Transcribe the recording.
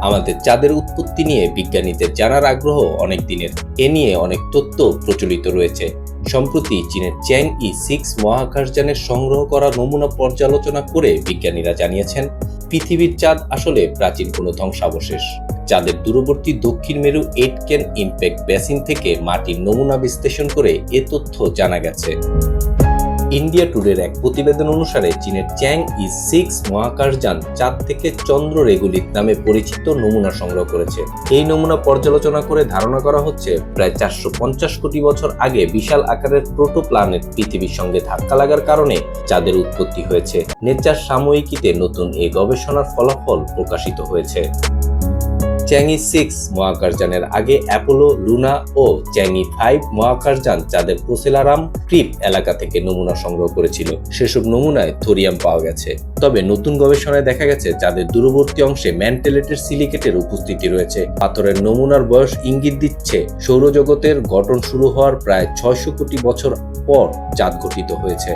আমাদের চাঁদের উৎপত্তি নিয়ে বিজ্ঞানীদের জানার আগ্রহ অনেক দিনের। এ নিয়ে অনেক তথ্য প্রচলিত রয়েছে। সম্প্রতি চীনের চ্যাংই-6 মহাকাশযানের সংগ্রহ করা নমুনা পর্যালোচনা করে বিজ্ঞানীরা জানিয়েছেন, পৃথিবীর চাঁদ আসলে প্রাচীন কোনো ধ্বংসাবশেষ। চাঁদের দূরবর্তী দক্ষিণ মেরু এইটকেন ইম্প্যাক্ট বেসিন থেকে মাটির নমুনা বিশ্লেষণ করে এ তথ্য জানা গেছে। ইন্ডিয়া টুডের এক প্রতিবেদন অনুসারে চীনের চ্যাংই-6 মহাকাশযান চাঁদ থেকে চন্দ্র রেগুলিত নামে পরিচিত নমুনা সংগ্রহ করেছে। এই নমুনা পর্যালোচনা করে ধারণা করা হচ্ছে প্রায় 450 কোটি বছর আগে বিশাল আকারের প্রোটোপ্ল্যানেট পৃথিবীর সঙ্গে ধাক্কা লাগার কারণে চাঁদের উৎপত্তি হয়েছে। নেচার সাময়িকীতে নতুন এই গবেষণার ফলাফল প্রকাশিত হয়েছে। চ্যাংই-6 মহাকাশযানের আগে অ্যাপোলো, লুনা ও চ্যাংই-5 মহাকাশযান চাঁদের প্রোসেলারাম ক্রিপ এলাকা থেকে নমুনা সংগ্রহ করেছিল। সেসব নমুনায় থোরিয়াম পাওয়া গেছে। তবে নতুন গবেষণায় দেখা গেছে চাঁদের দূরবর্তী অংশে ম্যান্টেলেটের সিলিকেটের উপস্থিতি রয়েছে। পাথরের নমুনার বয়স ইঙ্গিত দিচ্ছে সৌরজগতের গঠন শুরু হওয়ার প্রায় 600 কোটি বছর পর চাঁদ গঠিত হয়েছে।